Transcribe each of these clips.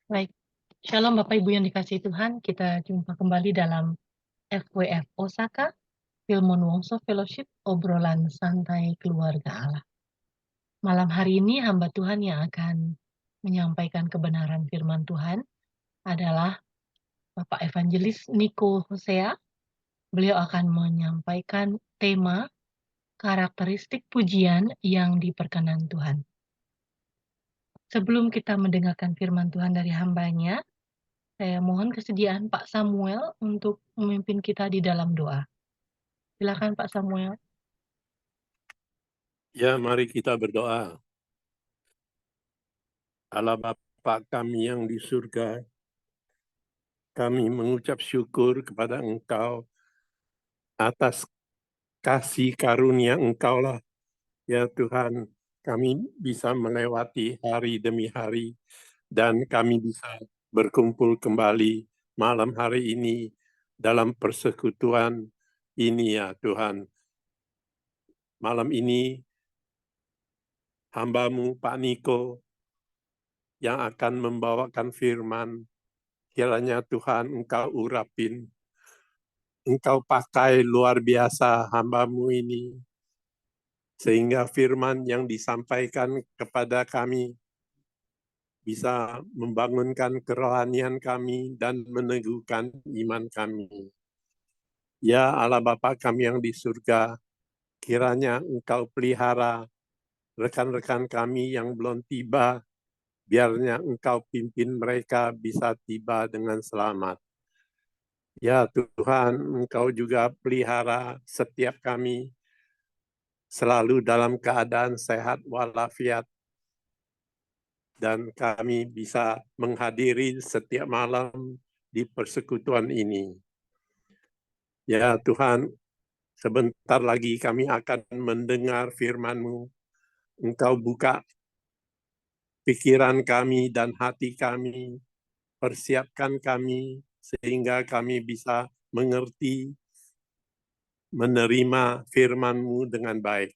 Baik, Shalom Bapak Ibu yang dikasihi Tuhan, kita jumpa kembali dalam FWF Osaka, Filmon Wongso Fellowship, obrolan santai keluarga Allah. Malam hari ini hamba Tuhan yang akan menyampaikan kebenaran firman Tuhan adalah Bapak Evangelis Niko Hosea. Beliau akan menyampaikan tema karakteristik pujian yang diperkenan Tuhan. Sebelum kita mendengarkan firman Tuhan dari hambanya, saya mohon kesediaan Pak Samuel untuk memimpin kita di dalam doa. Silakan Pak Samuel. Ya, mari kita berdoa. Allah Bapa kami yang di surga, kami mengucap syukur kepada Engkau atas kasih karunia Engkau lah. Ya Tuhan, kami bisa melewati hari demi hari dan kami bisa berkumpul kembali malam hari ini dalam persekutuan ini ya Tuhan. Malam ini hamba-Mu Pak Niko yang akan membawakan firman, kiranya Tuhan Engkau urapin, Engkau pakai luar biasa hamba-Mu ini, sehingga firman yang disampaikan kepada kami bisa membangunkan kerohanian kami dan meneguhkan iman kami. Ya Allah Bapa kami yang di surga, kiranya Engkau pelihara rekan-rekan kami yang belum tiba, biarnya Engkau pimpin mereka bisa tiba dengan selamat. Ya Tuhan, Engkau juga pelihara setiap kami selalu dalam keadaan sehat walafiat, dan kami bisa menghadiri setiap malam di persekutuan ini. Ya Tuhan, sebentar lagi kami akan mendengar firman-Mu. Engkau buka pikiran kami dan hati kami, persiapkan kami sehingga kami bisa mengerti, menerima firman-Mu dengan baik,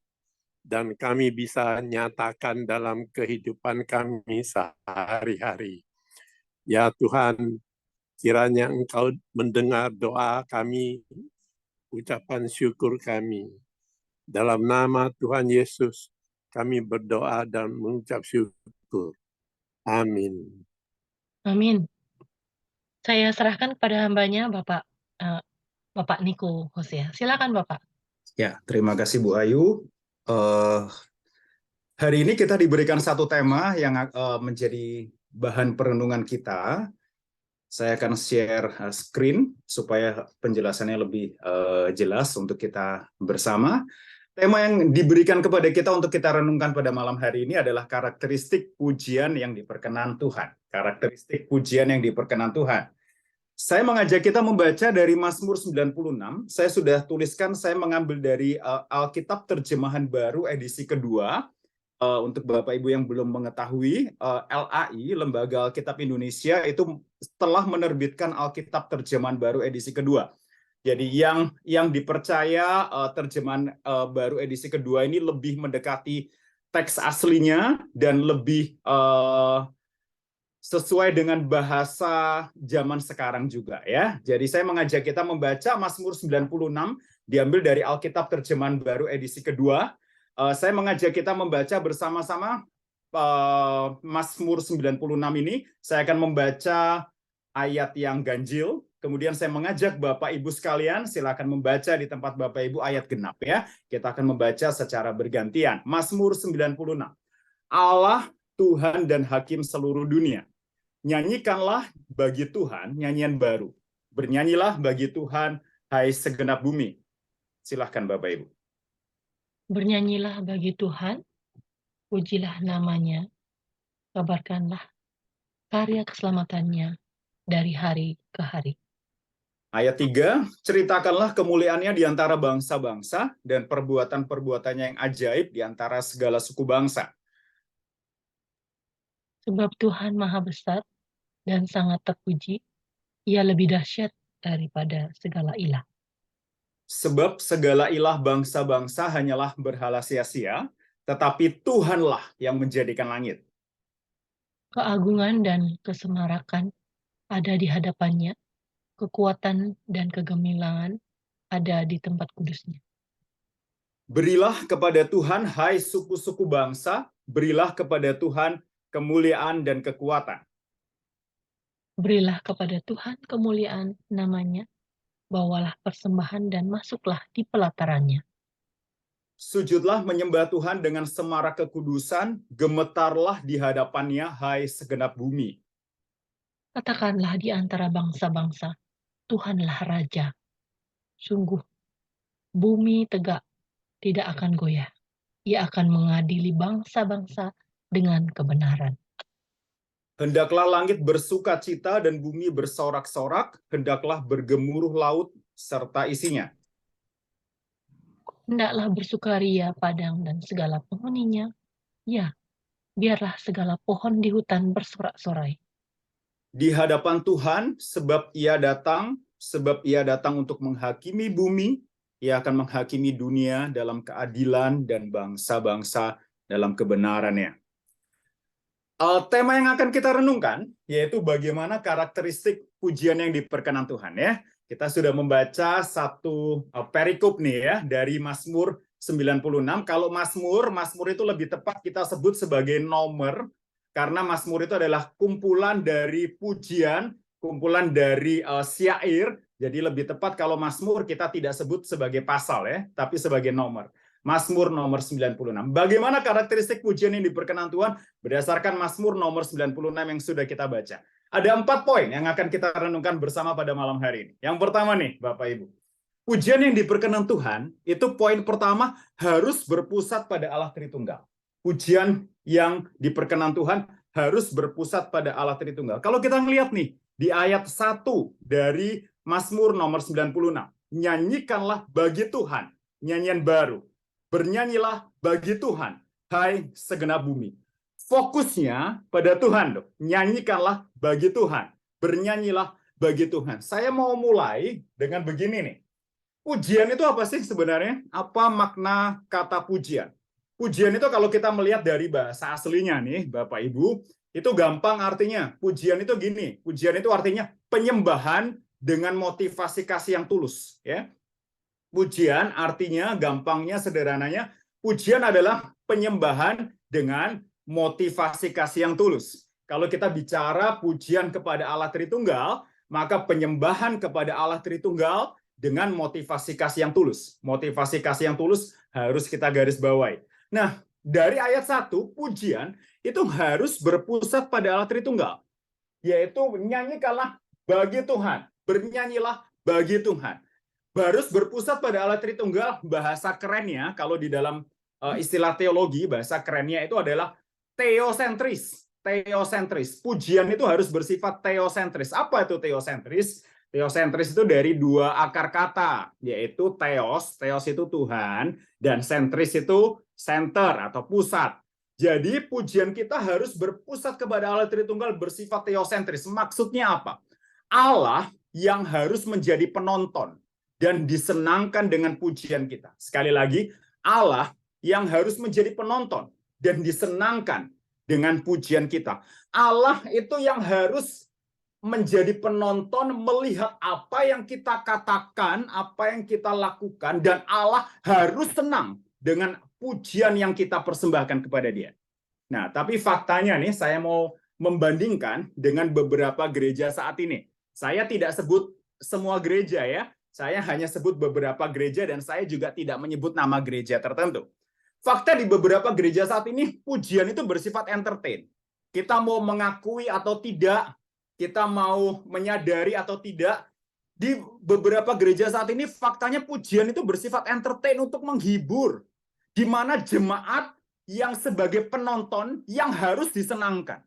dan kami bisa nyatakan dalam kehidupan kami sehari-hari. Ya Tuhan, kiranya Engkau mendengar doa kami, ucapan syukur kami. Dalam nama Tuhan Yesus, kami berdoa dan mengucap syukur. Amin. Amin. Saya serahkan kepada hambanya Bapak Niko Hosea. Silakan Bapak. Ya, terima kasih Bu Ayu. Hari ini kita diberikan satu tema yang menjadi bahan perenungan kita. Saya akan share screen supaya penjelasannya lebih jelas untuk kita bersama. Tema yang diberikan kepada kita untuk kita renungkan pada malam hari ini adalah karakteristik pujian yang diperkenan Tuhan. Karakteristik pujian yang diperkenan Tuhan. Saya mengajak kita membaca dari Mazmur 96. Saya sudah tuliskan, saya mengambil dari Alkitab Terjemahan Baru edisi kedua. Untuk Bapak Ibu yang belum mengetahui, LAI, Lembaga Alkitab Indonesia, itu telah menerbitkan Alkitab Terjemahan Baru edisi kedua. Jadi yang dipercaya terjemahan baru edisi kedua ini lebih mendekati teks aslinya dan lebih sesuai dengan bahasa zaman sekarang juga ya. Jadi saya mengajak kita membaca Mazmur 96 diambil dari Alkitab Terjemahan Baru edisi kedua. Saya mengajak kita membaca bersama-sama Mazmur 96 ini. Saya akan membaca ayat yang ganjil. Kemudian saya mengajak Bapak Ibu sekalian, silakan membaca di tempat Bapak Ibu ayat genap ya. Kita akan membaca secara bergantian. Mazmur 96. Allah, Tuhan dan Hakim seluruh dunia. Nyanyikanlah bagi Tuhan nyanyian baru. Bernyanyilah bagi Tuhan, hai segenap bumi. Silakan Bapak Ibu. Bernyanyilah bagi Tuhan, pujilah namanya, kabarkanlah karya keselamatannya dari hari ke hari. Ayat 3, ceritakanlah kemuliaannya di antara bangsa-bangsa dan perbuatan-perbuatannya yang ajaib di antara segala suku bangsa. Sebab Tuhan maha besar dan sangat terpuji, ia lebih dahsyat daripada segala ilah. Sebab segala ilah bangsa-bangsa hanyalah berhala sia-sia, tetapi Tuhanlah yang menjadikan langit. Keagungan dan kesemarakan ada di hadapannya, kekuatan dan kegemilangan ada di tempat kudusnya. Berilah kepada Tuhan, hai suku-suku bangsa, berilah kepada Tuhan kemuliaan dan kekuatan. Berilah kepada Tuhan kemuliaan namanya, bawalah persembahan dan masuklah di pelatarannya. Sujudlah menyembah Tuhan dengan semarak kekudusan, gemetarlah di hadapannya, hai segenap bumi. Katakanlah di antara bangsa-bangsa, Tuhanlah Raja. Sungguh, bumi tegak, tidak akan goyah. Ia akan mengadili bangsa-bangsa dengan kebenaran. Hendaklah langit bersuka cita dan bumi bersorak-sorak, hendaklah bergemuruh laut serta isinya. Hendaklah bersukaria padang dan segala penghuninya. Ya, biarlah segala pohon di hutan bersorak-sorai. Di hadapan Tuhan, sebab ia datang untuk menghakimi bumi, ia akan menghakimi dunia dalam keadilan dan bangsa-bangsa dalam kebenarannya. Tema yang akan kita renungkan yaitu bagaimana karakteristik pujian yang diperkenan Tuhan ya. Kita sudah membaca satu perikop nih ya dari Mazmur 96. Kalau Mazmur itu lebih tepat kita sebut sebagai nomor karena Mazmur itu adalah kumpulan dari pujian, kumpulan dari syair. Jadi lebih tepat kalau Mazmur kita tidak sebut sebagai pasal ya, tapi sebagai nomor. Mazmur nomor 96. Bagaimana karakteristik pujian yang diperkenan Tuhan berdasarkan Mazmur nomor 96 yang sudah kita baca. Ada 4 poin yang akan kita renungkan bersama pada malam hari ini. Yang pertama nih, Bapak Ibu. Pujian yang diperkenan Tuhan, itu poin pertama harus berpusat pada Allah Tritunggal. Pujian yang diperkenan Tuhan harus berpusat pada Allah Tritunggal. Kalau kita melihat nih, di ayat 1 dari Mazmur nomor 96. Nyanyikanlah bagi Tuhan, nyanyian baru. Bernyanyilah bagi Tuhan, hai segenap bumi. Fokusnya pada Tuhan, dong. Nyanyikanlah bagi Tuhan, bernyanyilah bagi Tuhan. Saya mau mulai dengan begini nih. Pujian itu apa sih sebenarnya? Apa makna kata pujian? Pujian itu kalau kita melihat dari bahasa aslinya nih, Bapak Ibu, itu gampang artinya. Pujian itu gini, pujian itu artinya penyembahan dengan motivasi kasih yang tulus, ya. Pujian artinya gampangnya sederhananya pujian adalah penyembahan dengan motivasi kasih yang tulus. Kalau kita bicara pujian kepada Allah Tritunggal, maka penyembahan kepada Allah Tritunggal dengan motivasi kasih yang tulus. Motivasi kasih yang tulus harus kita garis bawahi. Nah, dari ayat 1, pujian itu harus berpusat pada Allah Tritunggal, yaitu nyanyikanlah bagi Tuhan, bernyanyilah bagi Tuhan. Harus berpusat pada Allah Tritunggal, bahasa kerennya kalau di dalam istilah teologi, bahasa kerennya itu adalah teosentris. Teosentris. Pujian itu harus bersifat teosentris. Apa itu teosentris? Teosentris itu dari 2 akar kata, yaitu theos, theos itu Tuhan, dan sentris itu center atau pusat. Jadi pujian kita harus berpusat kepada Allah Tritunggal bersifat teosentris. Maksudnya apa? Allah yang harus menjadi penonton dan disenangkan dengan pujian kita. Sekali lagi, Allah yang harus menjadi penonton dan disenangkan dengan pujian kita. Allah itu yang harus menjadi penonton melihat apa yang kita katakan, apa yang kita lakukan, dan Allah harus senang dengan pujian yang kita persembahkan kepada Dia. Nah, tapi faktanya nih, saya mau membandingkan dengan beberapa gereja saat ini. Saya tidak sebut semua gereja ya, saya hanya sebut beberapa gereja dan saya juga tidak menyebut nama gereja tertentu. Fakta di beberapa gereja saat ini, pujian itu bersifat entertain. Kita mau mengakui atau tidak, kita mau menyadari atau tidak, di beberapa gereja saat ini faktanya pujian itu bersifat entertain untuk menghibur. Di mana jemaat yang sebagai penonton yang harus disenangkan.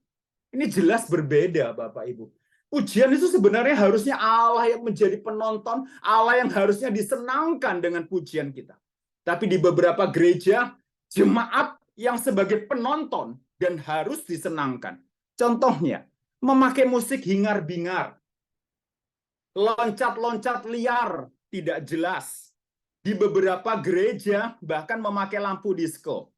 Ini jelas berbeda, Bapak Ibu. Pujian itu sebenarnya harusnya Allah yang menjadi penonton, Allah yang harusnya disenangkan dengan pujian kita. Tapi di beberapa gereja, jemaat yang sebagai penonton dan harus disenangkan. Contohnya, memakai musik hingar-bingar, loncat-loncat liar, tidak jelas. Di beberapa gereja bahkan memakai lampu disko.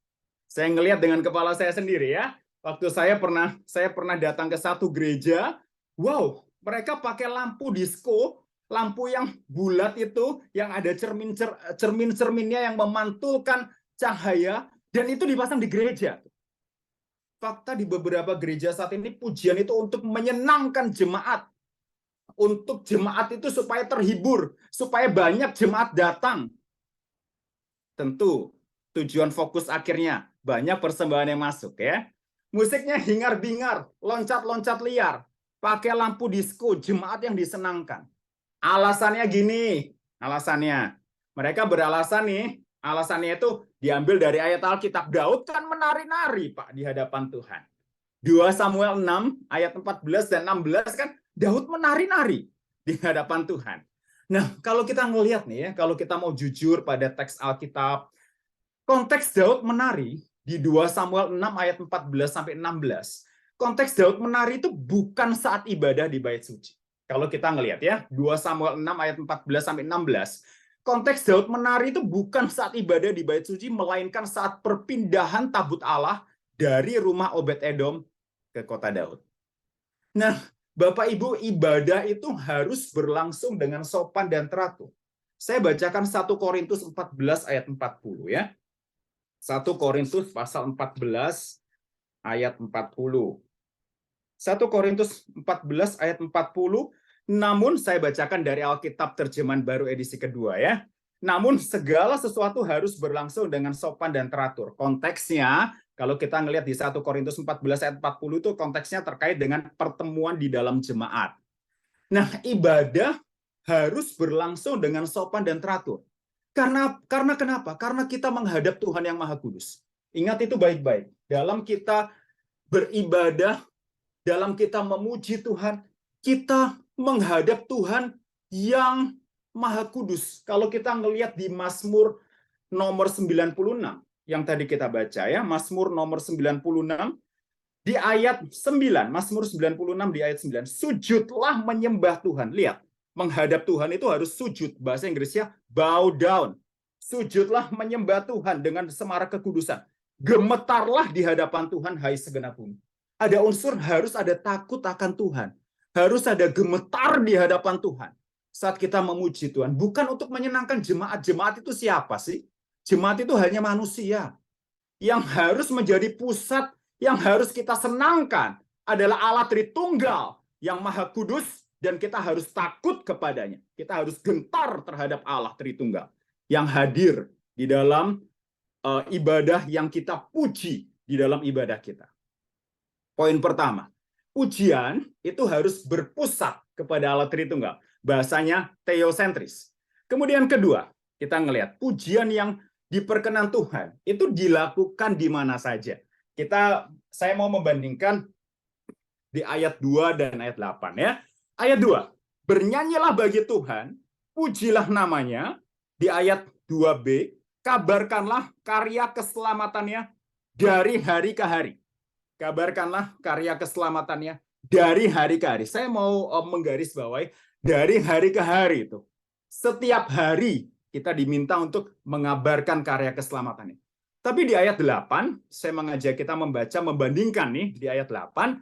Saya ngelihat dengan kepala saya sendiri ya. Waktu saya pernah datang ke satu gereja, wow, mereka pakai lampu disco, lampu yang bulat itu, yang ada cermin-cerminnya yang memantulkan cahaya, dan itu dipasang di gereja. Fakta di beberapa gereja saat ini pujian itu untuk menyenangkan jemaat. Untuk jemaat itu supaya terhibur, supaya banyak jemaat datang. Tentu tujuan fokus akhirnya banyak persembahan yang masuk ya. Musiknya hingar-bingar, loncat-loncat liar, pakai lampu disco, jemaat yang disenangkan. Alasannya gini, alasannya. Mereka beralasan nih, alasannya itu diambil dari ayat Alkitab. Daud kan menari-nari Pak di hadapan Tuhan. 2 Samuel 6 ayat 14 dan 16 kan Daud menari-nari di hadapan Tuhan. Nah, kalau kita ngelihat nih ya, kalau kita mau jujur pada teks Alkitab, konteks Daud menari di 2 Samuel 6 ayat 14 sampai 16. Konteks Daud menari itu bukan saat ibadah di bait suci. Kalau kita ngelihat ya, 2 Samuel 6 ayat 14 sampai 16. Konteks Daud menari itu bukan saat ibadah di bait suci, melainkan saat perpindahan tabut Allah dari rumah Obed-Edom ke kota Daud. Nah, Bapak Ibu, ibadah itu harus berlangsung dengan sopan dan teratur. Saya bacakan 1 Korintus 14 ayat 40 ya. 1 Korintus pasal 14 ayat 40. 1 Korintus 14 ayat 40, namun saya bacakan dari Alkitab terjemahan baru edisi kedua ya. Namun segala sesuatu harus berlangsung dengan sopan dan teratur. Konteksnya, kalau kita ngelihat di 1 Korintus 14 ayat 40 itu konteksnya terkait dengan pertemuan di dalam jemaat. Nah, ibadah harus berlangsung dengan sopan dan teratur. Karena kenapa? Karena kita menghadap Tuhan yang Maha Kudus. Ingat itu baik-baik. Dalam kita beribadah, dalam kita memuji Tuhan, kita menghadap Tuhan yang Maha Kudus. Kalau kita ngelihat di Mazmur nomor 96 yang tadi kita baca ya, Mazmur nomor 96 di ayat 9, Mazmur 96 di ayat 9, sujudlah menyembah Tuhan. Lihat, menghadap Tuhan itu harus sujud, bahasa Inggrisnya bow down. Sujudlah menyembah Tuhan dengan semarak kekudusan. Gemetarlah di hadapan Tuhan, hai segenap bumi. Ada unsur harus ada takut akan Tuhan. Harus ada gemetar di hadapan Tuhan. Saat kita memuji Tuhan, bukan untuk menyenangkan jemaat. Jemaat itu siapa sih? Jemaat itu hanya manusia. Yang harus menjadi pusat, yang harus kita senangkan adalah Allah Tritunggal yang Maha Kudus, dan kita harus takut kepadanya. Kita harus gentar terhadap Allah Tritunggal yang hadir di dalam ibadah yang kita puji di dalam ibadah kita. Poin pertama, pujian itu harus berpusat kepada Allah Tritunggal. Bahasanya teosentris. Kemudian kedua, kita ngelihat pujian yang diperkenan Tuhan itu dilakukan di mana saja. Saya mau membandingkan di ayat 2 dan ayat 8 ya. Ayat 2, bernyanyilah bagi Tuhan, pujilah namanya. Di ayat 2b, kabarkanlah karya keselamatannya dari hari ke hari. Kabarkanlah karya keselamatannya dari hari ke hari. Saya mau menggarisbawahi dari hari ke hari itu. Setiap hari kita diminta untuk mengabarkan karya keselamatannya. Tapi di ayat 8, saya mengajak kita membandingkan nih di ayat 8.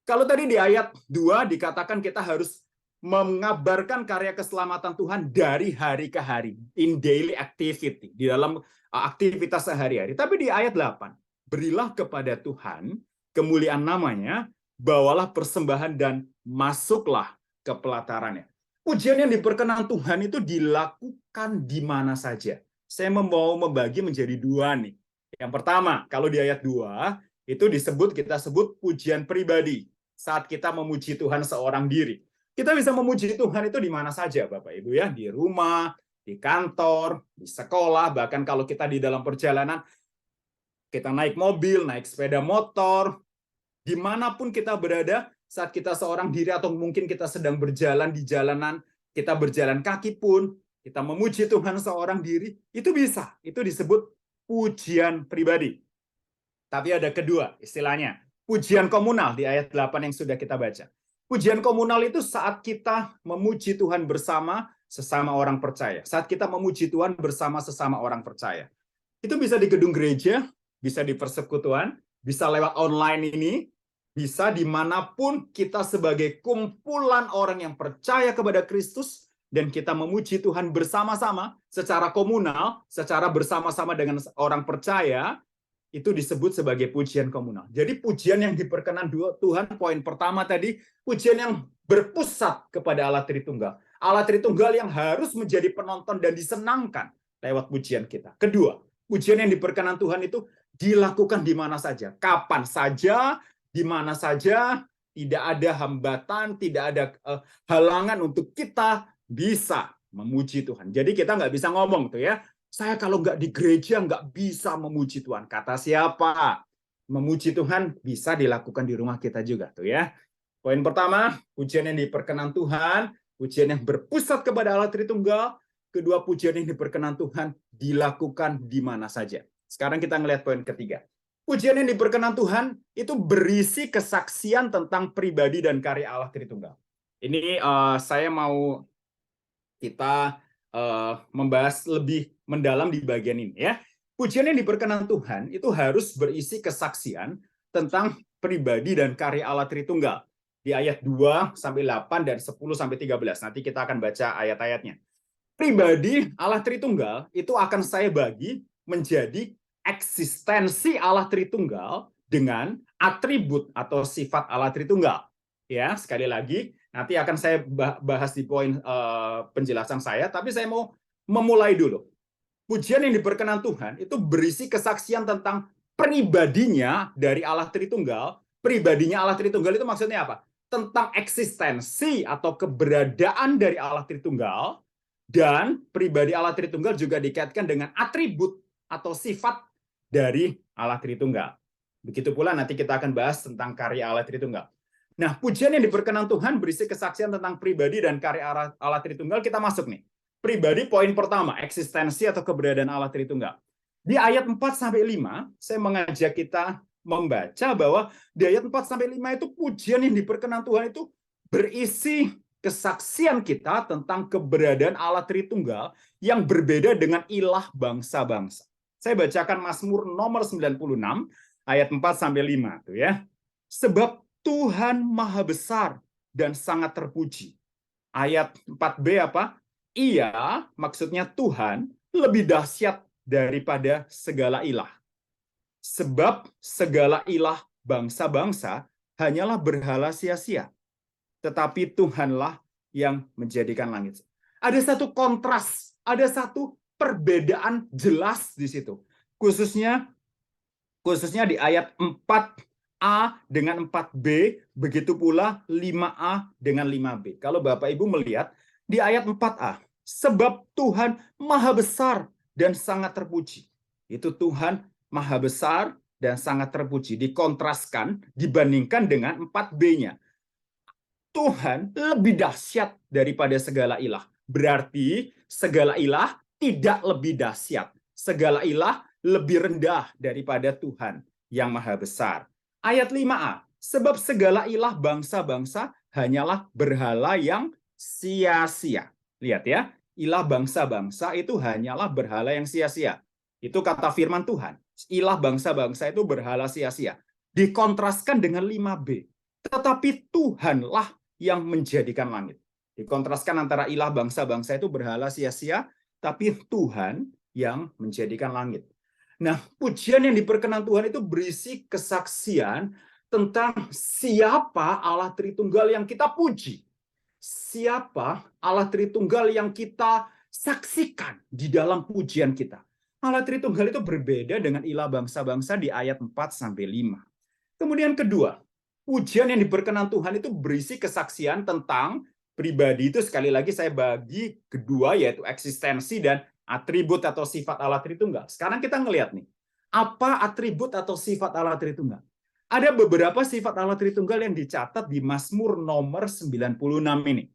Kalau tadi di ayat 2 dikatakan kita harus mengabarkan karya keselamatan Tuhan dari hari ke hari, in daily activity, di dalam aktivitas sehari-hari. Tapi di ayat 8, berilah kepada Tuhan kemuliaan namanya, bawalah persembahan dan masuklah ke pelatarannya. Pujian yang diperkenan Tuhan itu dilakukan di mana saja. Saya mau membagi menjadi dua nih. Yang pertama, kalau di ayat 2, itu kita sebut pujian pribadi. Saat kita memuji Tuhan seorang diri. Kita bisa memuji Tuhan itu di mana saja, Bapak Ibu ya. Di rumah, di kantor, di sekolah, bahkan kalau kita di dalam perjalanan, kita naik mobil, naik sepeda motor, dimanapun kita berada, saat kita seorang diri atau mungkin kita sedang berjalan di jalanan, kita berjalan kaki pun, kita memuji Tuhan seorang diri, itu bisa. Itu disebut pujian pribadi. Tapi ada kedua istilahnya, pujian komunal di ayat 8 yang sudah kita baca. Pujian komunal itu saat kita memuji Tuhan bersama sesama orang percaya. Saat kita memuji Tuhan bersama sesama orang percaya. Itu bisa di gedung gereja, bisa di persekutuan, bisa lewat online ini, bisa dimanapun kita sebagai kumpulan orang yang percaya kepada Kristus, dan kita memuji Tuhan bersama-sama, secara komunal, secara bersama-sama dengan orang percaya, itu disebut sebagai pujian komunal. Jadi pujian yang diperkenan Tuhan, poin pertama tadi, pujian yang berpusat kepada Allah Tritunggal. Allah Tritunggal yang harus menjadi penonton dan disenangkan lewat pujian kita. Kedua, pujian yang diperkenan Tuhan itu dilakukan di mana saja, kapan saja, di mana saja, tidak ada hambatan, tidak ada halangan untuk kita bisa memuji Tuhan. Jadi kita nggak bisa ngomong tuh ya, saya kalau nggak di gereja nggak bisa memuji Tuhan. Kata siapa? Memuji Tuhan bisa dilakukan di rumah kita juga tuh ya. Poin pertama, pujian yang diperkenan Tuhan, pujian yang berpusat kepada Allah Tritunggal. Kedua, pujian yang diperkenan Tuhan dilakukan di mana saja. Sekarang kita ngelihat poin ketiga. Pujian yang diperkenan Tuhan itu berisi kesaksian tentang pribadi dan karya Allah Tritunggal. Ini saya mau kita membahas lebih mendalam di bagian ini ya. Pujian yang diperkenan Tuhan itu harus berisi kesaksian tentang pribadi dan karya Allah Tritunggal. Di ayat 2 sampai 8 dan 10 sampai 13. Nanti kita akan baca ayat-ayatnya. Pribadi Allah Tritunggal itu akan saya bagi menjadi eksistensi Allah Tritunggal dengan atribut atau sifat Allah Tritunggal. Ya, sekali lagi nanti akan saya bahas di poin penjelasan saya, tapi saya mau memulai dulu. Pujian yang diperkenan Tuhan itu berisi kesaksian tentang pribadinya dari Allah Tritunggal. Pribadinya Allah Tritunggal itu maksudnya apa? Tentang eksistensi atau keberadaan dari Allah Tritunggal, dan pribadi Allah Tritunggal juga dikaitkan dengan atribut atau sifat dari Allah Tritunggal. Begitu pula nanti kita akan bahas tentang karya Allah Tritunggal. Nah, pujian yang diperkenan Tuhan berisi kesaksian tentang pribadi dan karya Allah Tritunggal. Kita masuk nih. Pribadi poin pertama, eksistensi atau keberadaan Allah Tritunggal. Di ayat 4-5, saya mengajak kita membaca bahwa di ayat 4-5 itu pujian yang diperkenan Tuhan itu berisi kesaksian kita tentang keberadaan Allah Tritunggal yang berbeda dengan ilah bangsa-bangsa. Saya bacakan Mazmur nomor 96 ayat 4-5 tuh ya. Sebab Tuhan Maha Besar dan sangat terpuji. Ayat 4b apa? Ia, maksudnya Tuhan, lebih dahsyat daripada segala ilah. Sebab segala ilah bangsa-bangsa hanyalah berhala sia-sia. Tetapi Tuhanlah yang menjadikan langit. Ada satu kontras, ada satu perbedaan jelas di situ. Khususnya di ayat 4a dengan 4b, begitu pula 5a dengan 5b. Kalau Bapak Ibu melihat di ayat 4a, sebab Tuhan Maha Besar dan sangat terpuji. Itu Tuhan Maha Besar dan sangat terpuji. Dikontraskan, dibandingkan dengan 4b-nya. Tuhan lebih dahsyat daripada segala ilah. Berarti segala ilah tidak lebih dahsyat. Segala ilah lebih rendah daripada Tuhan yang Maha Besar. Ayat 5a, sebab segala ilah bangsa-bangsa hanyalah berhala yang sia-sia. Lihat ya, ilah bangsa-bangsa itu hanyalah berhala yang sia-sia. Itu kata firman Tuhan. Ilah bangsa-bangsa itu berhala sia-sia. Dikontraskan dengan 5b. Tetapi Tuhanlah yang menjadikan langit. Dikontraskan antara ilah bangsa-bangsa itu berhala sia-sia, tapi Tuhan yang menjadikan langit. Nah, pujian yang diperkenan Tuhan itu berisi kesaksian tentang siapa Allah Tritunggal yang kita puji. Siapa Allah Tritunggal yang kita saksikan di dalam pujian kita. Allah Tritunggal itu berbeda dengan ilah bangsa-bangsa di ayat 4-5. Kemudian kedua, pujian yang diperkenan Tuhan itu berisi kesaksian tentang pribadi itu, sekali lagi saya bagi kedua, yaitu eksistensi dan atribut atau sifat Allah Tritunggal. Sekarang kita ngelihat nih, apa atribut atau sifat Allah Tritunggal? Ada beberapa sifat Allah Tritunggal yang dicatat di Mazmur nomor 96 ini.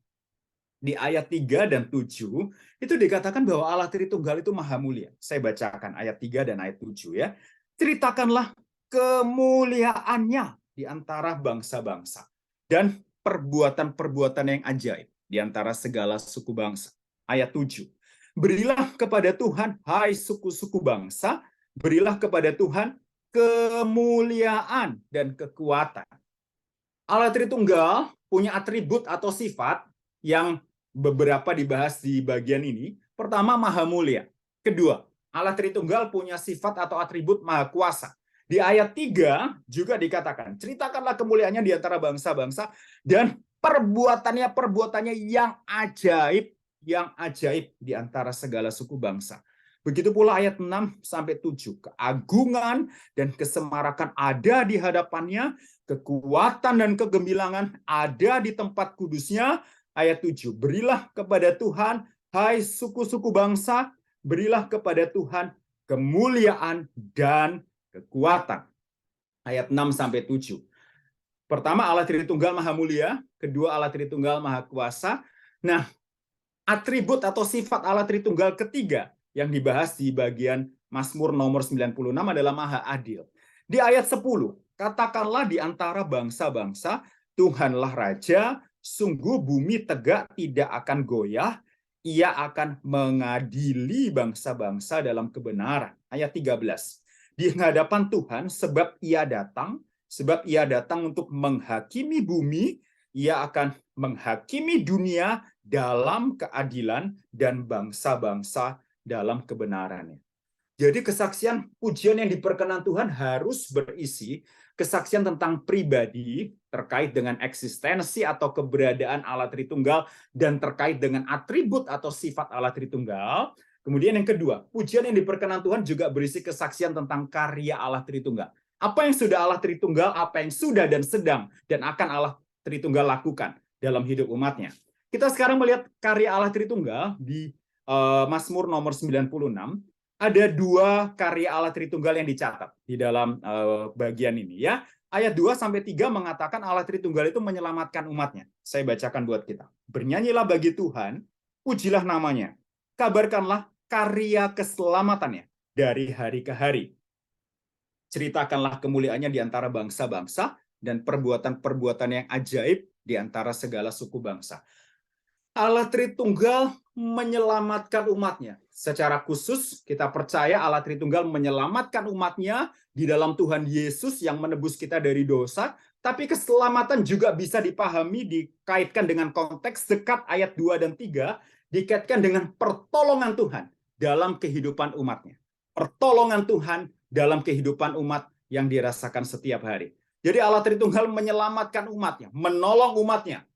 Di ayat 3 dan 7, itu dikatakan bahwa Allah Tritunggal itu maha mulia. Saya bacakan ayat 3 dan ayat 7 ya. Ceritakanlah kemuliaannya di antara bangsa-bangsa dan perbuatan-perbuatan yang ajaib di antara segala suku bangsa. Ayat 7. Berilah kepada Tuhan, hai suku-suku bangsa, berilah kepada Tuhan kemuliaan, dan kekuatan. Allah Tritunggal punya atribut atau sifat yang beberapa dibahas di bagian ini. Pertama, Maha Mulia. Kedua, Allah Tritunggal punya sifat atau atribut Maha Kuasa. Di ayat 3 juga dikatakan, ceritakanlah kemuliaannya di antara bangsa-bangsa dan perbuatannya yang ajaib di antara segala suku bangsa. Begitu pula ayat 6-7, keagungan dan kesemarakan ada di hadapannya, kekuatan dan kegemilangan ada di tempat kudusnya. Ayat 7, berilah kepada Tuhan, hai suku-suku bangsa, berilah kepada Tuhan kemuliaan dan kekuatan. Ayat 6-7. Pertama, Allah Tritunggal Maha Mulia. Kedua, Allah Tritunggal Maha Kuasa. Nah, atribut atau sifat Allah Tritunggal ketiga yang dibahas di bagian Mazmur nomor 96 adalah Maha Adil. Di ayat 10, katakanlah di antara bangsa-bangsa, Tuhanlah Raja, sungguh bumi tegak tidak akan goyah, ia akan mengadili bangsa-bangsa dalam kebenaran. Ayat 13, di hadapan Tuhan sebab ia datang untuk menghakimi bumi, ia akan menghakimi dunia dalam keadilan dan bangsa-bangsa dalam kebenarannya. Jadi kesaksian pujian yang diperkenan Tuhan harus berisi kesaksian tentang pribadi terkait dengan eksistensi atau keberadaan Allah Tritunggal dan terkait dengan atribut atau sifat Allah Tritunggal. Kemudian yang kedua, pujian yang diperkenan Tuhan juga berisi kesaksian tentang karya Allah Tritunggal. Apa yang sudah Allah Tritunggal, apa yang sudah dan sedang dan akan Allah Tritunggal lakukan dalam hidup umatnya. Kita sekarang melihat karya Allah Tritunggal di Mazmur nomor 96. Ada dua karya Allah Tritunggal yang dicatat di dalam bagian ini ya. Ayat 2-3 mengatakan Allah Tritunggal itu menyelamatkan umatnya. Saya bacakan buat kita. Bernyanyilah bagi Tuhan, pujilah namanya. Kabarkanlah karya keselamatannya dari hari ke hari. Ceritakanlah kemuliaannya di antara bangsa-bangsa dan perbuatan-perbuatan yang ajaib di antara segala suku bangsa. Allah Tritunggal menyelamatkan umatnya. Secara khusus, kita percaya Allah Tritunggal menyelamatkan umatnya di dalam Tuhan Yesus yang menebus kita dari dosa, tapi keselamatan juga bisa dipahami, dikaitkan dengan konteks dekat ayat 2 dan 3, dikaitkan dengan pertolongan Tuhan dalam kehidupan umatnya. Pertolongan Tuhan dalam kehidupan umat yang dirasakan setiap hari. Jadi Allah Tritunggal menyelamatkan umatnya, menolong umatnya.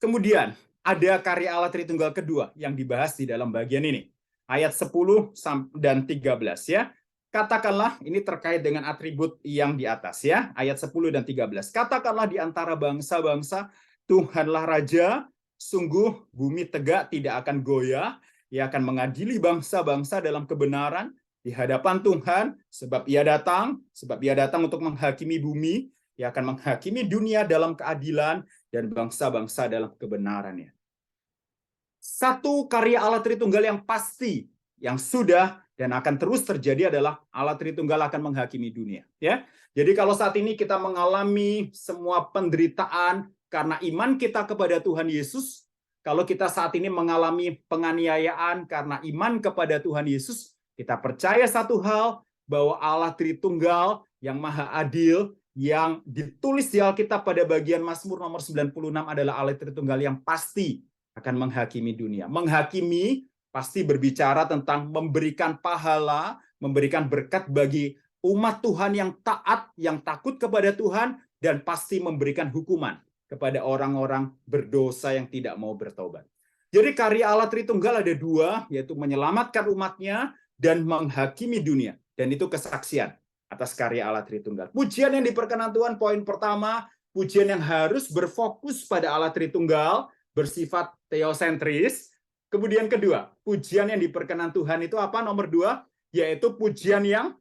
Kemudian, ada karya Allah Tritunggal kedua yang dibahas di dalam bagian ini. Ayat 10 dan 13 ya. Katakanlah, ini terkait dengan atribut yang di atas ya. Ayat 10 dan 13. Katakanlah di antara bangsa-bangsa, Tuhanlah Raja, sungguh bumi tegak tidak akan goyah. Ia akan mengadili bangsa-bangsa dalam kebenaran di hadapan Tuhan, sebab ia datang untuk menghakimi bumi. Ia akan menghakimi dunia dalam keadilan dan bangsa-bangsa dalam kebenarannya. Satu karya Allah Tritunggal yang pasti, yang sudah dan akan terus terjadi adalah Allah Tritunggal akan menghakimi dunia. Ya, jadi kalau saat ini kita mengalami semua penderitaan karena iman kita kepada Tuhan Yesus, kalau kita saat ini mengalami penganiayaan karena iman kepada Tuhan Yesus, kita percaya satu hal, bahwa Allah Tritunggal yang Maha Adil, yang ditulis di Alkitab pada bagian Mazmur nomor 96 adalah Allah Tritunggal yang pasti akan menghakimi dunia. Menghakimi pasti berbicara tentang memberikan pahala, memberikan berkat bagi umat Tuhan yang taat, yang takut kepada Tuhan, dan pasti memberikan hukuman kepada orang-orang berdosa yang tidak mau bertobat. Jadi karya Allah Tritunggal ada dua, yaitu menyelamatkan umatnya dan menghakimi dunia. Dan itu kesaksian atas karya Allah Tritunggal. Pujian yang diperkenan Tuhan, poin pertama, pujian yang harus berfokus pada Allah Tritunggal, bersifat teosentris. Kemudian kedua, pujian yang diperkenan Tuhan itu apa? Nomor 2, yaitu pujian yang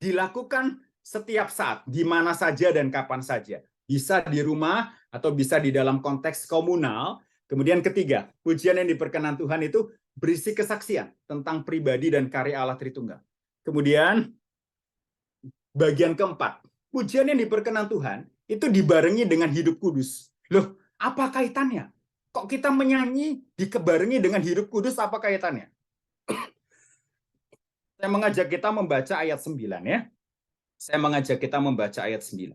dilakukan setiap saat, di mana saja dan kapan saja. Bisa di rumah atau bisa di dalam konteks komunal. Kemudian ketiga, pujian yang diperkenan Tuhan itu berisi kesaksian tentang pribadi dan karya Allah Tritunggal. Kemudian bagian keempat, pujian yang diperkenan Tuhan itu dibarengi dengan hidup kudus. Loh, apa kaitannya? Kok kita menyanyi dikebarengi dengan hidup kudus, apa kaitannya? Saya mengajak kita membaca ayat 9 ya. Saya mengajak kita membaca ayat 9.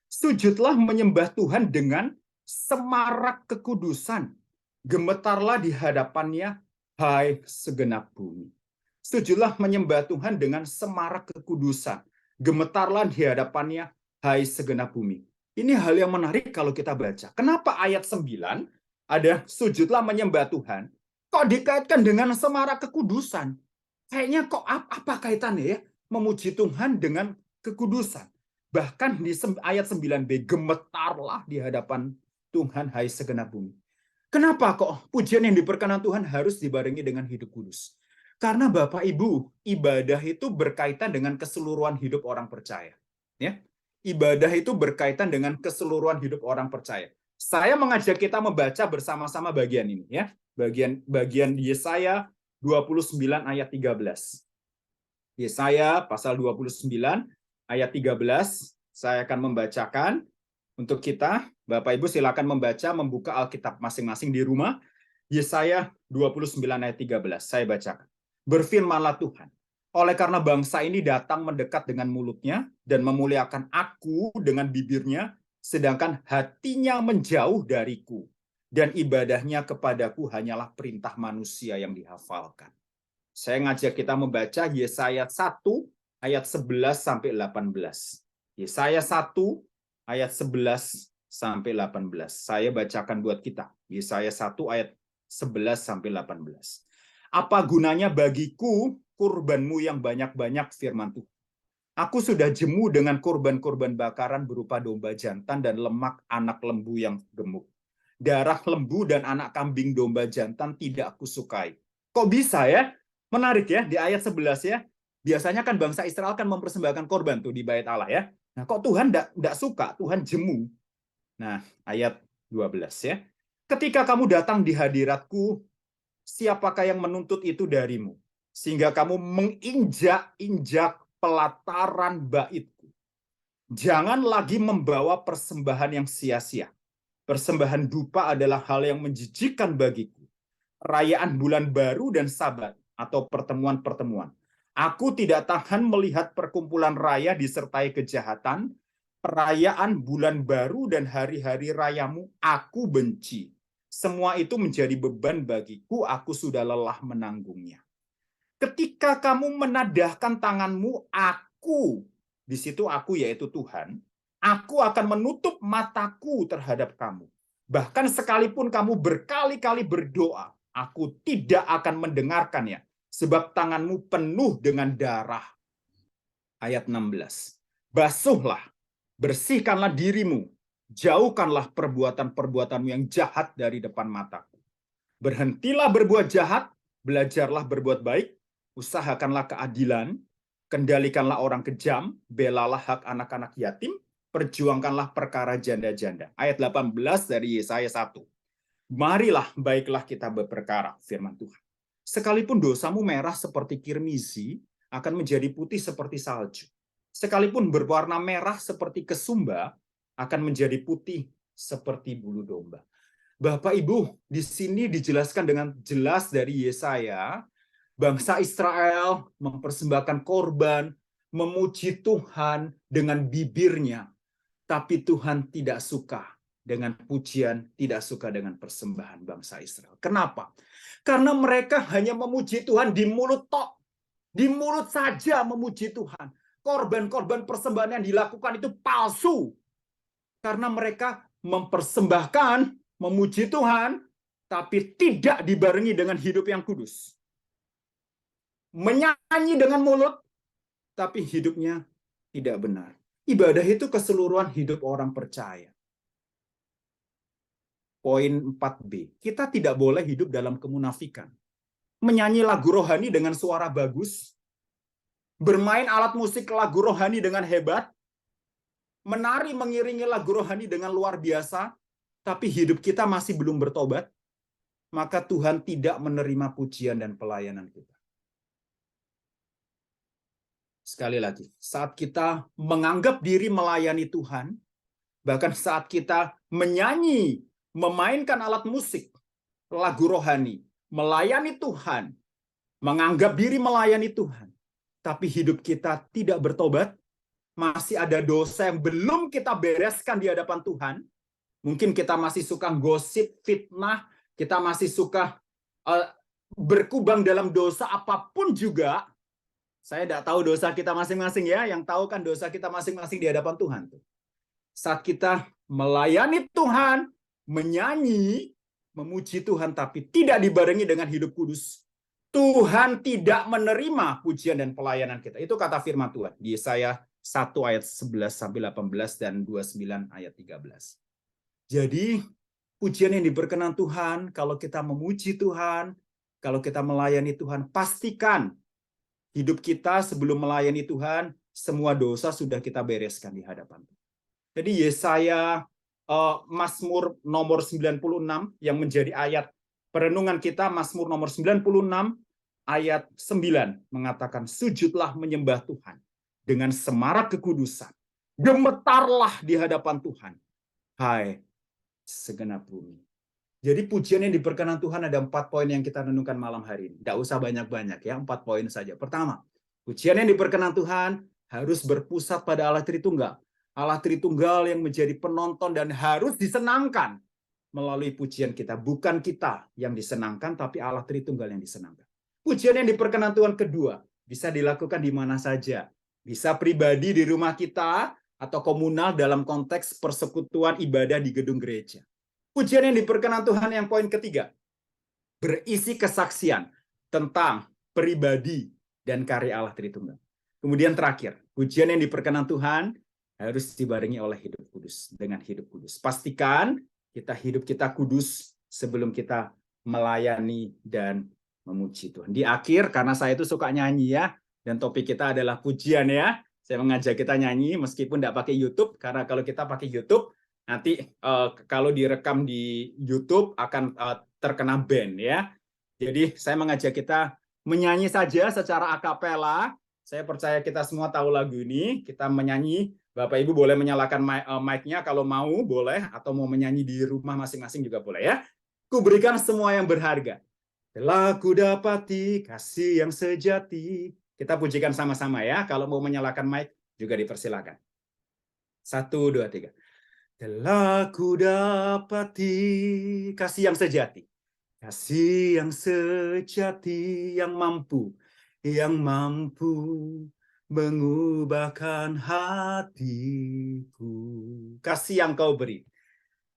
Sujudlah menyembah Tuhan dengan semarak kekudusan. Gemetarlah di hadapannya, hai segenap bumi. Sujudlah menyembah Tuhan dengan semarak kekudusan. Gemetarlah di hadapannya, hai segenap bumi. Ini hal yang menarik kalau kita baca. Kenapa ayat 9 ada sujudlah menyembah Tuhan, kok dikaitkan dengan semarak kekudusan? Kayaknya kok apa kaitannya ya? Memuji Tuhan dengan kekudusan. Bahkan di ayat 9b, gemetarlah di hadapan Tuhan, hai segenap bumi. Kenapa kok pujian yang diperkenan Tuhan harus dibarengi dengan hidup kudus? Karena Bapak Ibu, ibadah itu berkaitan dengan keseluruhan hidup orang percaya. Ya, ibadah itu berkaitan dengan keseluruhan hidup orang percaya. Saya mengajak kita membaca bersama-sama bagian ini, ya. Bagian Yesaya 29 ayat 13. Yesaya pasal 29 ayat 13, saya akan membacakan untuk kita. Bapak Ibu silakan membaca, membuka Alkitab masing-masing di rumah. Yesaya 29 ayat 13, saya bacakan. Berfirmanlah Tuhan, oleh karena bangsa ini datang mendekat dengan mulutnya dan memuliakan aku dengan bibirnya, sedangkan hatinya menjauh dariku, dan ibadahnya kepadaku hanyalah perintah manusia yang dihafalkan. Saya ngajak kita membaca Yesaya 1 ayat 11 sampai 18. Yesaya 1 ayat 11 sampai 18. Saya bacakan buat kita. Yesaya 1 ayat 11 sampai 18. Apa gunanya bagiku kurbanmu yang banyak-banyak, firman Tuhan. Aku sudah jemu dengan korban-korban bakaran berupa domba jantan dan lemak anak lembu yang gemuk. Darah lembu dan anak kambing domba jantan tidak aku sukai. Kok bisa ya? Menarik ya, di ayat 11 ya. Biasanya kan bangsa Israel kan mempersembahkan korban tuh di bait Allah ya. Nah, kok Tuhan tidak suka? Tuhan jemu. Nah, ayat 12 ya. Ketika kamu datang di hadiratku, siapakah yang menuntut itu darimu? Sehingga kamu menginjak-injak pelataran baitku. Jangan lagi membawa persembahan yang sia-sia. Persembahan dupa adalah hal yang menjijikkan bagiku. Rayaan bulan baru dan sabat atau pertemuan-pertemuan. Aku tidak tahan melihat perkumpulan raya disertai kejahatan. Perayaan bulan baru dan hari-hari rayamu aku benci. Semua itu menjadi beban bagiku, aku sudah lelah menanggungnya. Ketika kamu menadahkan tanganmu, aku, di situ aku yaitu Tuhan, aku akan menutup mataku terhadap kamu. Bahkan sekalipun kamu berkali-kali berdoa, aku tidak akan mendengarkannya, sebab tanganmu penuh dengan darah. Ayat 16. Basuhlah, bersihkanlah dirimu, jauhkanlah perbuatan-perbuatanmu yang jahat dari depan mataku. Berhentilah berbuat jahat, belajarlah berbuat baik, usahakanlah keadilan, kendalikanlah orang kejam, belalah hak anak-anak yatim, perjuangkanlah perkara janda-janda. Ayat 18 dari Yesaya 1. Marilah baiklah kita berperkara, firman Tuhan. Sekalipun dosamu merah seperti kirmizi, akan menjadi putih seperti salju. Sekalipun berwarna merah seperti kesumba, akan menjadi putih seperti bulu domba. Bapak Ibu, di sini dijelaskan dengan jelas dari Yesaya, bangsa Israel mempersembahkan korban, memuji Tuhan dengan bibirnya, tapi Tuhan tidak suka dengan pujian, tidak suka dengan persembahan bangsa Israel. Kenapa? Karena mereka hanya memuji Tuhan di mulut tok. Di mulut saja memuji Tuhan. Korban-korban persembahan yang dilakukan itu palsu. Karena mereka mempersembahkan, memuji Tuhan, tapi tidak dibarengi dengan hidup yang kudus. Menyanyi dengan mulut, tapi hidupnya tidak benar. Ibadah itu keseluruhan hidup orang percaya. Poin 4b, kita tidak boleh hidup dalam kemunafikan. Menyanyi lagu rohani dengan suara bagus, bermain alat musik lagu rohani dengan hebat, menari mengiringi lagu rohani dengan luar biasa, tapi hidup kita masih belum bertobat, maka Tuhan tidak menerima pujian dan pelayanan kita. Sekali lagi, saat kita menganggap diri melayani Tuhan, bahkan saat kita menyanyi, memainkan alat musik, lagu rohani, melayani Tuhan, menganggap diri melayani Tuhan, tapi hidup kita tidak bertobat, masih ada dosa yang belum kita bereskan di hadapan Tuhan. Mungkin kita masih suka gosip, fitnah, kita masih suka berkubang dalam dosa apapun juga. Saya tidak tahu dosa kita masing-masing ya, yang tahu kan dosa kita masing-masing di hadapan Tuhan. Saat kita melayani Tuhan, menyanyi, memuji Tuhan, tapi tidak dibarengi dengan hidup kudus, Tuhan tidak menerima pujian dan pelayanan kita. Itu kata firman Tuhan di Yesaya 1 ayat 11-18 dan 29 ayat 13. Jadi pujian yang diberkenan Tuhan, kalau kita memuji Tuhan, kalau kita melayani Tuhan, pastikan hidup kita sebelum melayani Tuhan, semua dosa sudah kita bereskan di hadapan Tuhan. Jadi Yesaya Mazmur nomor 96 yang menjadi ayat perenungan kita, Mazmur nomor 96 ayat 9 mengatakan, sujudlah menyembah Tuhan dengan semarak kekudusan, gemetarlah di hadapan Tuhan, hai segenap bumi. Jadi pujian yang diberkenan Tuhan ada 4 poin yang kita renungkan malam hari ini. Tidak usah banyak-banyak ya, 4 poin saja. Pertama, pujian yang diberkenan Tuhan harus berpusat pada Allah Tritunggal. Allah Tritunggal yang menjadi penonton dan harus disenangkan melalui pujian kita. Bukan kita yang disenangkan, tapi Allah Tritunggal yang disenangkan. Pujian yang diberkenan Tuhan kedua, bisa dilakukan di mana saja. Bisa pribadi di rumah kita, atau komunal dalam konteks persekutuan ibadah di gedung gereja. Pujian yang diberkenan Tuhan yang poin ketiga, berisi kesaksian tentang pribadi dan karya Allah Tritunggal. Kemudian terakhir, pujian yang diberkenan Tuhan harus dibarengi oleh hidup kudus, dengan hidup kudus. Pastikan hidup kita kudus sebelum kita melayani dan memuji Tuhan. Di akhir, karena saya itu suka nyanyi ya, dan topik kita adalah pujian ya, saya mengajak kita nyanyi meskipun tidak pakai YouTube, karena kalau kita pakai YouTube, nanti kalau direkam di YouTube akan terkena ban ya. Jadi saya mengajak kita menyanyi saja secara akapela. Saya percaya kita semua tahu lagu ini. Kita menyanyi. Bapak Ibu boleh menyalakan mic-nya kalau mau, boleh. Atau mau menyanyi di rumah masing-masing juga boleh ya. Ku berikan semua yang berharga. Telah ku dapati kasih yang sejati. Kita pujikan sama-sama ya. Kalau mau menyalakan mic juga dipersilakan. 1, 2, 3. Telah ku dapati kasih yang sejati. Kasih yang sejati yang mampu mengubahkan hatiku. Kasih yang kau beri.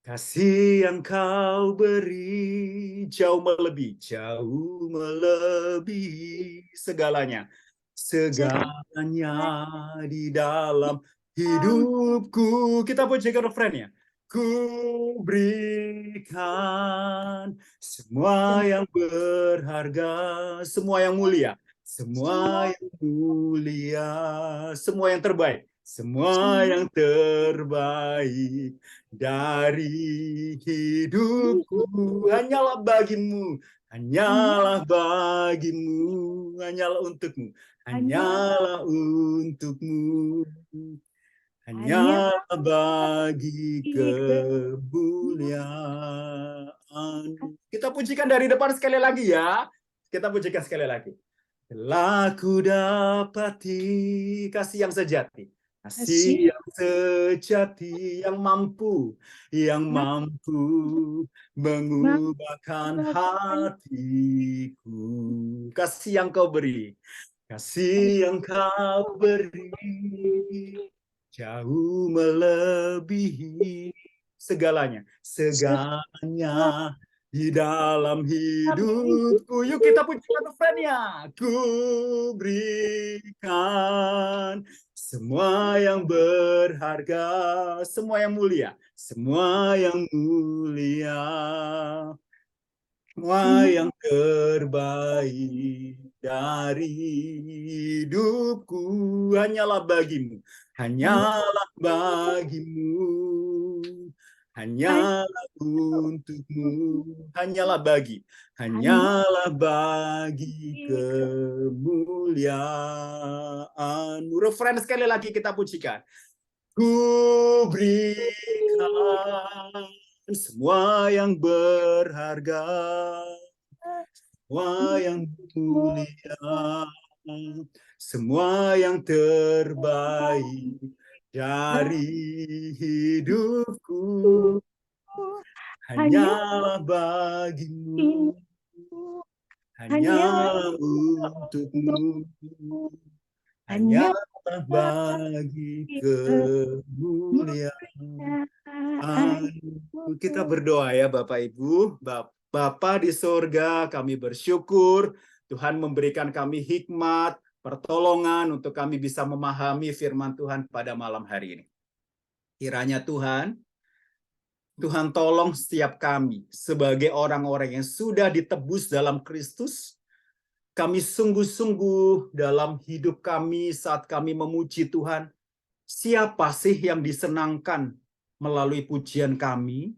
Kasih yang kau beri jauh melebihi segalanya di dalam hidupku. Kita pujikan refrennya. Ku berikan semua yang berharga, semua yang mulia, semua yang terbaik, semua yang terbaik dari hidupku, hanyalah bagimu, hanyalah untukmu, hanyalah bagi kemuliaan. Kita pujikan dari depan sekali lagi ya. Kita pujikan sekali lagi. Telah ku dapati kasih yang sejati. Kasih yang sejati yang mampu mengubahkan hatiku. Kasih yang kau beri. Kasih yang kau beri jauh melebihi segalanya di dalam hidupku. Yuk kita pujikan refrennya. Ku berikan semua yang berharga, semua yang mulia, semua yang terbaik dari hidupku, hanyalah bagimu, hanyalah untukmu, hanyalah bagi kemuliaan. Refren sekali lagi kita pujikan. Ku berikan semua yang berharga, semua yang mulia, semua yang terbaik dari hidupku hanyalah bagimu, hanya untukmu, hanyalah bagi kemuliaan. Kita berdoa ya Bapak Ibu. Bapa di sorga, kami bersyukur Tuhan memberikan kami hikmat, pertolongan untuk kami bisa memahami firman Tuhan pada malam hari ini. Kiranya Tuhan tolong setiap kami sebagai orang-orang yang sudah ditebus dalam Kristus. Kami sungguh-sungguh dalam hidup kami saat kami memuji Tuhan. Siapa sih yang disenangkan melalui pujian kami?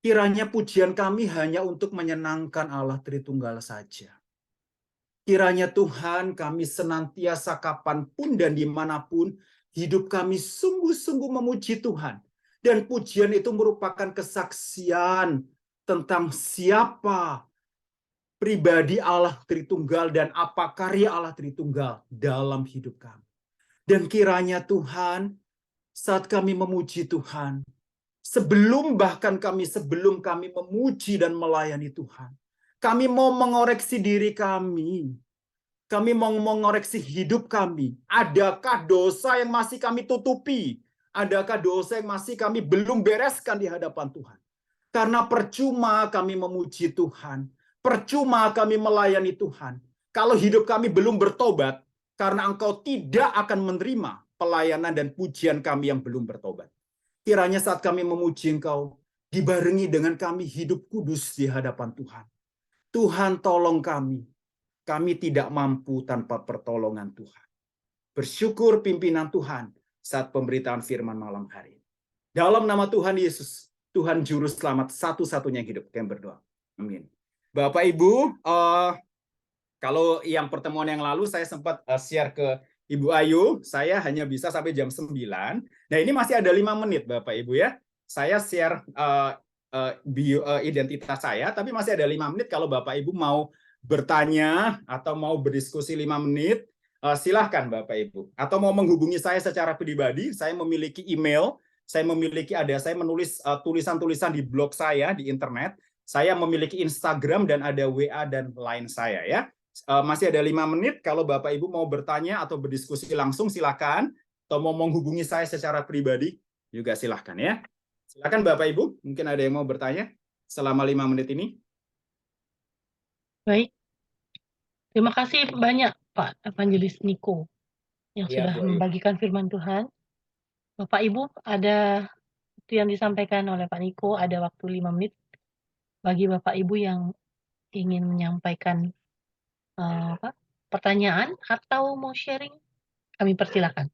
Kiranya pujian kami hanya untuk menyenangkan Allah Tritunggal saja. Kiranya Tuhan kami senantiasa kapanpun dan dimanapun hidup kami sungguh-sungguh memuji Tuhan. Dan pujian itu merupakan kesaksian tentang siapa pribadi Allah Tritunggal dan apa karya Allah Tritunggal dalam hidup kami. Dan kiranya Tuhan saat kami memuji Tuhan, sebelum kami memuji dan melayani Tuhan, kami mau mengoreksi diri kami. Kami mau mengoreksi hidup kami. Adakah dosa yang masih kami tutupi? Adakah dosa yang masih kami belum bereskan di hadapan Tuhan? Karena percuma kami memuji Tuhan. Percuma kami melayani Tuhan. Kalau hidup kami belum bertobat, karena Engkau tidak akan menerima pelayanan dan pujian kami yang belum bertobat. Kiranya saat kami memuji Engkau, dibarengi dengan kami hidup kudus di hadapan Tuhan. Tuhan tolong kami. Kami tidak mampu tanpa pertolongan Tuhan. Bersyukur pimpinan Tuhan saat pemberitaan firman malam hari ini. Dalam nama Tuhan Yesus, Tuhan Juru Selamat satu-satunya yang hidup. Kami berdoa. Amin. Bapak Ibu, kalau yang pertemuan yang lalu saya sempat share ke Ibu Ayu, saya hanya bisa sampai jam 9. Nah ini masih ada 5 menit Bapak Ibu ya. Saya share identitas saya, tapi masih ada 5 menit kalau Bapak Ibu mau bertanya atau mau berdiskusi 5 menit, silahkan Bapak Ibu. Atau mau menghubungi saya secara pribadi, saya memiliki email, saya menulis tulisan-tulisan di blog saya di internet, saya memiliki Instagram dan ada WA dan Line saya ya. Masih ada 5 menit, kalau Bapak Ibu mau bertanya atau berdiskusi langsung silakan, atau mau menghubungi saya secara pribadi juga silakan ya. Silakan Bapak Ibu, mungkin ada yang mau bertanya selama 5 menit ini. Baik. Terima kasih banyak Pak Evangelis Niko yang Ya, sudah Bu Ayu. membagikan firman Tuhan. Bapak Ibu, ada itu yang disampaikan oleh Pak Niko, ada waktu 5 menit bagi Bapak Ibu yang ingin menyampaikan pertanyaan atau mau sharing, kami persilakan.